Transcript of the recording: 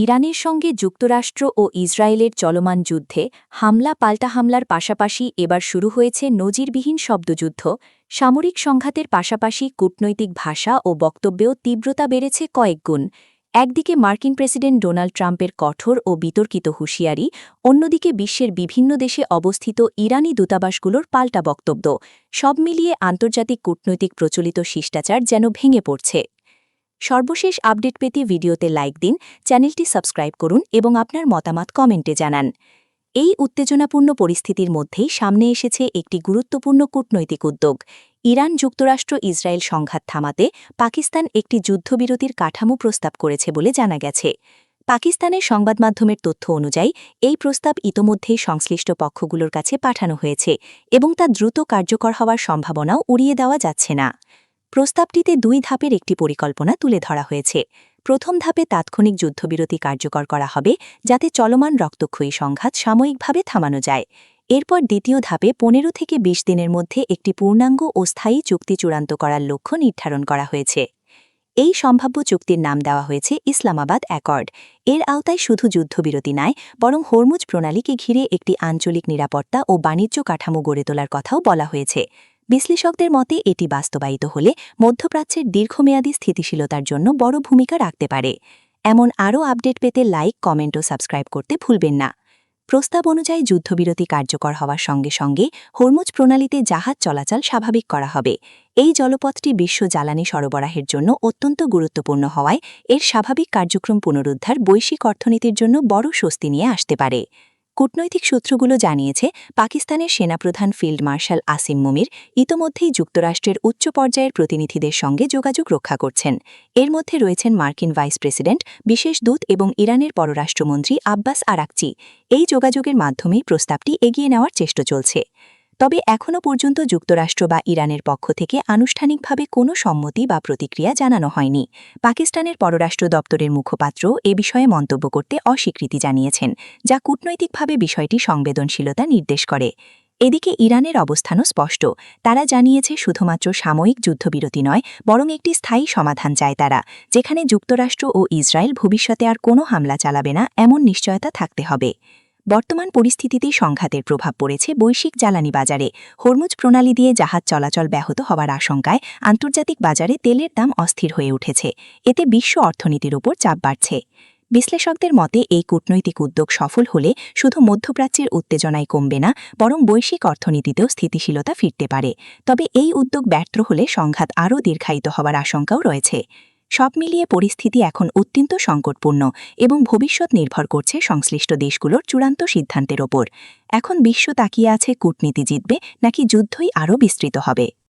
ইরানের সঙ্গে যুক্তরাষ্ট্র ও ইসরায়েলের চলমান যুদ্ধে হামলা পাল্টা হামলার পাশাপাশি এবার শুরু হয়েছে নজিরবিহীন শব্দযুদ্ধ। সামরিক সংঘাতের পাশাপাশি কূটনৈতিক ভাষা ও বক্তব্যেও তীব্রতা বেড়েছে কয়েকগুণ। একদিকে মার্কিন প্রেসিডেন্ট ডোনাল্ড ট্রাম্পের কঠোর ও বিতর্কিত হুঁশিয়ারি, অন্যদিকে বিশ্বের বিভিন্ন দেশে অবস্থিত ইরানি দূতাবাসগুলোর পাল্টা বক্তব্য। সব মিলিয়ে আন্তর্জাতিক কূটনৈতিক প্রচলিত শিষ্টাচার যেন ভেঙে পড়ছে। সর্বশেষ আপডেট পেতে ভিডিওতে লাইক দিন, চ্যানেলটি সাবস্ক্রাইব করুন এবং আপনার মতামত কমেন্টে জানান। এই উত্তেজনাপূর্ণ পরিস্থিতির মধ্যেই সামনে এসেছে একটি গুরুত্বপূর্ণ কূটনৈতিক উদ্যোগ। ইরান যুক্তরাষ্ট্র ইসরায়েল সংঘাত থামাতে পাকিস্তান একটি যুদ্ধবিরতির কাঠামো প্রস্তাব করেছে বলে জানা গেছে। পাকিস্তানের সংবাদমাধ্যমের তথ্য অনুযায়ী এই প্রস্তাব ইতোমধ্যেই সংশ্লিষ্ট পক্ষগুলোর কাছে পাঠানো হয়েছে এবং তা দ্রুত কার্যকর হওয়ার সম্ভাবনাও উড়িয়ে দেওয়া যাচ্ছে না। প্রস্তাবটিতে 2 ধাপের একটি পরিকল্পনা তুলে ধরা হয়েছে। প্রথম ধাপে তাৎক্ষণিক যুদ্ধবিরতি কার্যকর করা হবে, যাতে চলমান রক্তক্ষয়ী সংঘাত সাময়িকভাবে থামানো যায়। এরপর দ্বিতীয় ধাপে 15 থেকে 20 দিনের মধ্যে একটি পূর্ণাঙ্গ ও স্থায়ী চুক্তি চূড়ান্ত করার লক্ষ্য নির্ধারণ করা হয়েছে। এই সম্ভাব্য চুক্তির নাম দেওয়া হয়েছে ইসলামাবাদ অ্যাকর্ড। এর আওতায় শুধু যুদ্ধবিরতি নয়, বরং হরমুজ প্রণালীকে ঘিরে একটি আঞ্চলিক নিরাপত্তা ও বাণিজ্য কাঠামো গড়ে তোলার কথাও বলা হয়েছে। বিশ্লেষকদের মতে এটি বাস্তবায়িত হলে মধ্যপ্রাচ্যের দীর্ঘমেয়াদী স্থিতিশীলতার জন্য বড় ভূমিকা রাখতে পারে। এমন আরও আপডেট পেতে লাইক, কমেন্ট ও সাবস্ক্রাইব করতে ভুলবেন না। প্রস্তাব অনুযায়ী যুদ্ধবিরতি কার্যকর হওয়ার সঙ্গে সঙ্গে হরমুজ প্রণালীতে জাহাজ চলাচল স্বাভাবিক করা হবে। এই জলপথটি বিশ্ব জ্বালানি সরবরাহের জন্য অত্যন্ত গুরুত্বপূর্ণ হওয়ায় এর স্বাভাবিক কার্যক্রম পুনরুদ্ধার বৈশ্বিক অর্থনীতির জন্য বড় স্বস্তি নিয়ে আসতে পারে। কূটনৈতিক সূত্রগুলো জানিয়েছে, পাকিস্তানের সেনাপ্রধান ফিল্ড মার্শাল আসিম মুনির ইতোমধ্যেই যুক্তরাষ্ট্রের উচ্চ পর্যায়ের প্রতিনিধিদের সঙ্গে যোগাযোগ রক্ষা করছেন। এর মধ্যে রয়েছেন মার্কিন ভাইস প্রেসিডেন্ট, বিশেষ দূত এবং ইরানের পররাষ্ট্রমন্ত্রী আব্বাস আরাকচি। এই যোগাযোগের মাধ্যমেই প্রস্তাবটি এগিয়ে নেওয়ার চেষ্টা চলছে। তবে এখনও পর্যন্ত যুক্তরাষ্ট্র বা ইরানের পক্ষ থেকে আনুষ্ঠানিকভাবে কোনো সম্মতি বা প্রতিক্রিয়া জানানো হয়নি। পাকিস্তানের পররাষ্ট্র দপ্তরের মুখপাত্র এ বিষয়ে মন্তব্য করতে অস্বীকৃতি জানিয়েছেন, যা কূটনৈতিকভাবে বিষয়টি সংবেদনশীলতা নির্দেশ করে। এদিকে ইরানের অবস্থানও স্পষ্ট। তারা জানিয়েছে শুধুমাত্র সাময়িক যুদ্ধবিরতি নয়, বরং একটি স্থায়ী সমাধান চায় তারা, যেখানে যুক্তরাষ্ট্র ও ইসরায়েল ভবিষ্যতে আর কোনো হামলা চালাবে না এমন নিশ্চয়তা থাকতে হবে। বর্তমান পরিস্থিতিতেই সংঘাতের প্রভাব পড়েছে বৈশ্বিক জ্বালানি বাজারে। হরমুজ প্রণালী দিয়ে জাহাজ চলাচল ব্যাহত হওয়ার আশঙ্কায় আন্তর্জাতিক বাজারে তেলের দাম অস্থির হয়ে উঠেছে। এতে বিশ্ব অর্থনীতির ওপর চাপ বাড়ছে। বিশ্লেষকদের মতে এই কূটনৈতিক উদ্যোগ সফল হলে শুধু মধ্যপ্রাচ্যের উত্তেজনাই কমবে না, বরং বৈশ্বিক অর্থনীতিতেও স্থিতিশীলতা ফিরতে পারে। তবে এই উদ্যোগ ব্যর্থ হলে সংঘাত আরও দীর্ঘায়িত হওয়ার আশঙ্কাও রয়েছে। সব মিলিয়ে পরিস্থিতি এখন অত্যন্ত সংকটপূর্ণ এবং ভবিষ্যৎ নির্ভর করছে সংশ্লিষ্ট দেশগুলোর চূড়ান্ত সিদ্ধান্তের ওপর। এখন বিশ্ব তাকিয়ে আছে কূটনীতি জিতবে নাকি যুদ্ধই আরও বিস্তৃত হবে।